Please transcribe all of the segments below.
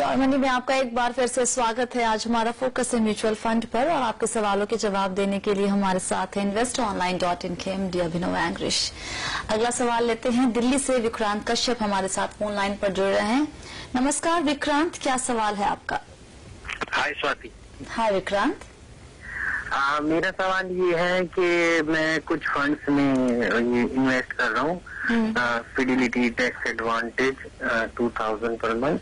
और मनी में आपका एक बार फिर से स्वागत है। आज हमारा फोकस है म्यूचुअल फंड पर और आपके सवालों के जवाब देने के लिए हमारे साथ है investonline.in के एमडी अभिनव एंग्रिश। अगला सवाल लेते हैं। दिल्ली से विक्रांत कश्यप हमारे साथ फोन लाइन पर जुड़ रहे हैं। नमस्कार विक्रांत, क्या सवाल है आपका? हाय स्वाति। हाय विक्रांत। मेरा सवाल ये है कि मैं कुछ फंड्स में इन्वेस्ट कर रहा हूँ। Fidelity tax advantage 2000 per month,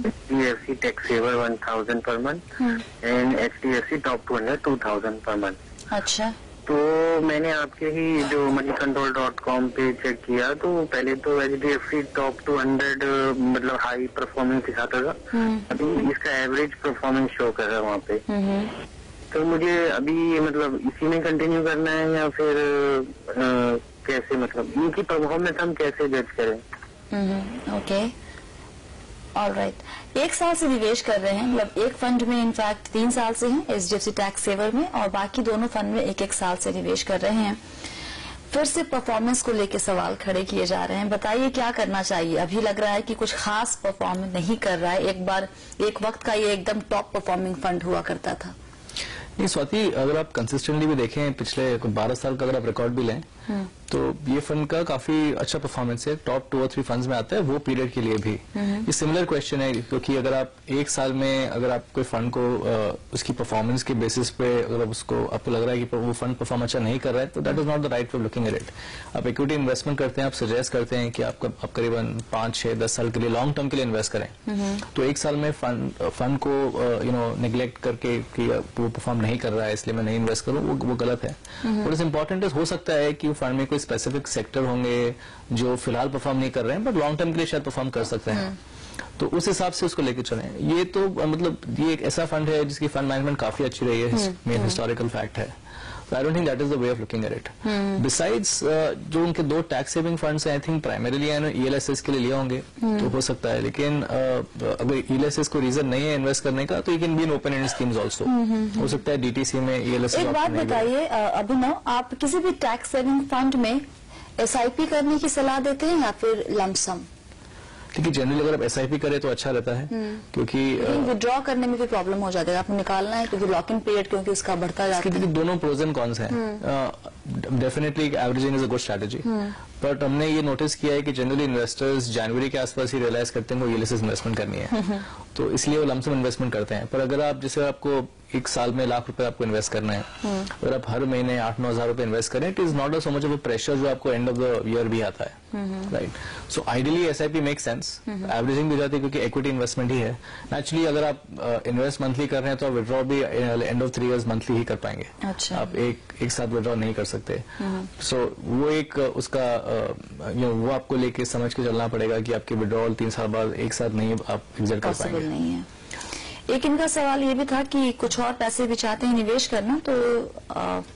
HDFC tax saver 1000 per month and HDFC top 200 2000 per month. अच्छा, तो मैंने आपके ही जो moneycontrol.com पे चेक किया तो पहले तो HDFC टॉप 200 मतलब हाई परफॉर्मेंस दिखाता था। अभी इसका एवरेज परफॉर्मेंस शो कर रहा है वहाँ पे। तो मुझे अभी मतलब इसी में कंटिन्यू करना है या फिर कैसे, मतलब इनकी परफॉर्मेंस हम कैसे जज करें? Okay, alright. एक साल से निवेश कर रहे हैं, मतलब एक फंड में इनफैक्ट 3 साल से हैं HDFC टैक्स सेवर में, और बाकी दोनों फंड में 1-1 साल से निवेश कर रहे हैं। फिर से परफॉर्मेंस को लेकर सवाल खड़े किए जा रहे हैं। बताइए क्या करना चाहिए? अभी लग रहा है कि कुछ खास परफॉर्मेंस नहीं कर रहा है। एक वक्त का ये एकदम टॉप परफॉर्मिंग फंड हुआ करता था। नहीं स्वाति, अगर आप कंसिस्टेंटली भी देखें पिछले 12 साल का अगर आप रिकॉर्ड भी लें तो ये फंड का काफी अच्छा परफॉर्मेंस है। टॉप 2 और 3 फंड्स में आता है वो पीरियड के लिए भी। ये सिमिलर क्वेश्चन है क्योंकि अगर आप एक साल में अगर आप कोई फंड को उसकी परफॉर्मेंस के बेसिस पे अगर उसको आपको लग रहा है कि वो फंड परफॉर्म अच्छा नहीं कर रहा है तो that is not the right we looking at it. आप इक्विटी इन्वेस्टमेंट करते हैं, आप सजेस्ट करते हैं कि आप करीबन 5, 6, 10 साल के लिए लॉन्ग टर्म के लिए इन्वेस्ट करें। तो एक साल में फंड को निग्लेक्ट करके कि वो परफॉर्म नहीं कर रहा है इसलिए मैं नहीं इन्वेस्ट करूं, वो गलत है। व्हाट इज इंपॉर्टेंट इज हो सकता है कि फंड में कोई स्पेसिफिक सेक्टर होंगे जो फिलहाल परफॉर्म नहीं कर रहे हैं बट लॉन्ग टर्म के लिए शायद परफॉर्म कर सकते हैं, तो उस हिसाब से उसको लेकर चलें। ये तो मतलब ये एक ऐसा फंड है जिसकी फंड मैनेजमेंट काफी अच्छी रही है, मेन हिस्टोरिकल फैक्ट है। So I don't think that is the way of looking at it. Besides, जो उनके 2 टैक्स सेविंग फंड्स हैं, आई थिंक प्राइमरीली ELSS के लिए लिए होंगे तो हो सकता है, लेकिन अगर ELSS को रीजन नहीं है इन्वेस्ट करने का तो you can be in open and schemes also. हो सकता है DTC में ELSS। एक बात बताइए अभिनव, आप किसी भी टैक्स सेविंग फंड में SIP करने की सलाह देते हैं या फिर लमसम? देखिए जनरली अगर आप SIP करें तो अच्छा रहता है क्योंकि विड्रॉ करने में भी प्रॉब्लम हो जाती है, आपको निकालना है क्योंकि लॉक इन पीरियड क्योंकि उसका बढ़ता जाता है। दोनों प्रोज एंड कॉन्स हैं। Definitely averaging is a good strategy, but हमने ये नोटिस किया है कि जनरली इन्वेस्टर्स जनवरी के आसपास ही रियलाइज करते हैं वो ELSS इन्वेस्टमेंट करनी है तो इसलिए वो लमसम इन्वेस्टमेंट करते हैं। पर अगर आप जैसे आपको 1 साल में ₹1,00,000 आपको इन्वेस्ट करना है, अगर आप हर महीने 8-9 हज़ार रुपए इन्वेस्ट करें, it is not so much of a pressure जो आपको एंड ऑफ द ईयर भी आता है, right? So ideally SIP make sense, averaging भी जाती है क्योंकि इक्विटी इन्वेस्टमेंट ही है। नेचुरली अगर आप इन्वेस्ट मंथली कर रहे हैं तो आप विड्रॉ भी एंड ऑफ 3 इयर्स मंथली ही कर पाएंगे। अच्छा। आप एक साथ विड्रॉ नहीं कर सकते। सो वो एक उसका वो आपको लेके समझ के चलना पड़ेगा कि आपके विड्रॉल 3 साल बाद एक साथ नहीं आप एग्जिट कर पाएंगे। नहीं है। एक इनका सवाल ये भी था कि कुछ और पैसे भी चाहते हैं निवेश करना, तो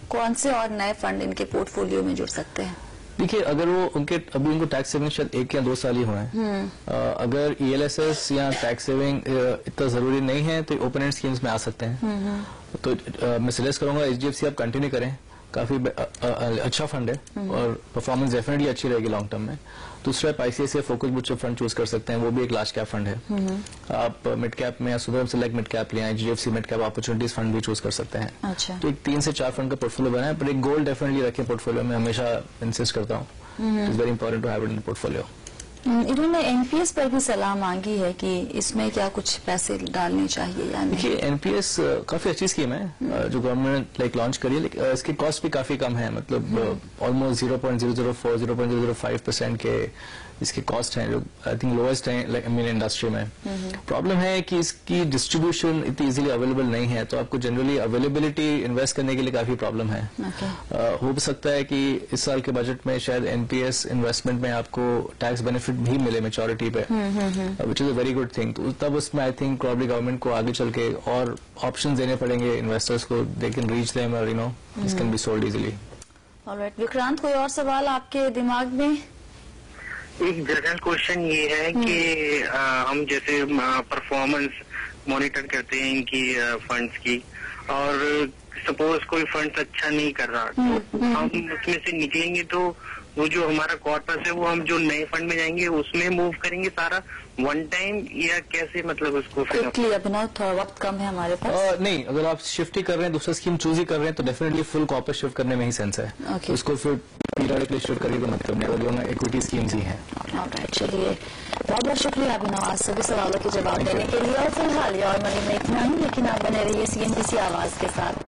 कौन से और नए फंड इनके पोर्टफोलियो में जुड़ सकते हैं? देखिए अगर वो अभी उनको टैक्स सेविंग शायद 1 या 2 साल ही हुए हैं, अगर ELSS या टैक्स सेविंग इतना जरूरी नहीं है तो ओपन एंड स्कीम्स में आ सकते हैं। तो मैं सजेस्ट करूंगा HDFC आप कंटिन्यू करें, काफी अच्छा फंड है और परफॉर्मेंस डेफिनेटली अच्छी रहेगी लॉन्ग टर्म में। दूसरा ICICI focus mutual fund choose कर सकते हैं, वो भी एक लार्ज कैप फंड है। आप मिड कैप में या सुपर सेलेक्ट मिड कैप लिया, HDFC mid cap opportunities fund भी चूज कर सकते हैं। अच्छा। तो एक 3 से 4 फंड का पोर्टफोलियो बनाए, पर एक गोल डेफिनेटली रखें पोर्टफोलियो में, हमेशा इंसिस्ट करता हूँ। It is very important to have it in portfolio. इन्होंने NPS पर भी सलाह मांगी है कि इसमें क्या कुछ पैसे डालने चाहिए या नहीं? देखिए NPS काफी अच्छी स्कीम है जो गवर्नमेंट लॉन्च करी है, लेकिन इसकी कॉस्ट भी काफी कम है, मतलब ऑलमोस्ट 0.004 0.005% के इसके कॉस्ट हैं, जो आई थिंक लोएस्ट है इंडस्ट्री में। प्रॉब्लम है कि इसकी डिस्ट्रीब्यूशन इतनी इजीली अवेलेबल नहीं है, तो आपको जनरली अवेलेबिलिटी इन्वेस्ट करने के लिए काफी प्रॉब्लम है। हो सकता है कि इस साल के बजट में शायद NPS इन्वेस्टमेंट में आपको टैक्स बेनिफिट भी मिले मैच्योरिटी पे, which is a very good thing. तो तब उसमें आई थिंक प्रॉब्ली गवर्नमेंट को आगे चल के और ऑप्शन देने पड़ेंगे इन्वेस्टर्स को, दे कैन रीच देम और this can be sold easily. Alright Vikrant, कोई और सवाल आपके दिमाग में? एक जनरल क्वेश्चन ये है कि हम जैसे परफॉर्मेंस मॉनिटर करते हैं इनकी फंड्स की, और सपोज कोई फंड अच्छा नहीं कर रहा तो हम उसमें से निकलेंगे तो वो जो हमारा कॉर्पस है वो हम जो नए फंड में जाएंगे उसमें मूव करेंगे सारा वन टाइम, या कैसे मतलब उसको फिर क्विकली? अभिनव, थोड़ा वक्त कम है हमारे पास। नहीं, अगर आप शिफ्ट ही कर रहे हैं, दूसरा स्कीम चूज ही कर रहे हैं, तो डेफिनेटली फुल कॉर्पस शिफ्ट करने में ही सेंस है। Okay. उसको फिर पीरियडिकली शिफ्ट करने का मतलब नहीं, दोनों इक्विटी स्कीम्स ही हैं। ऑलराइट, चलिए बहुत बहुत शुक्रिया अभिनव आज सभी सवालों के जवाब देने के लिए। और फिलहाल ये और मनी में इतना ही, लेकिन आप बने रहिए CNBC आवाज के साथ।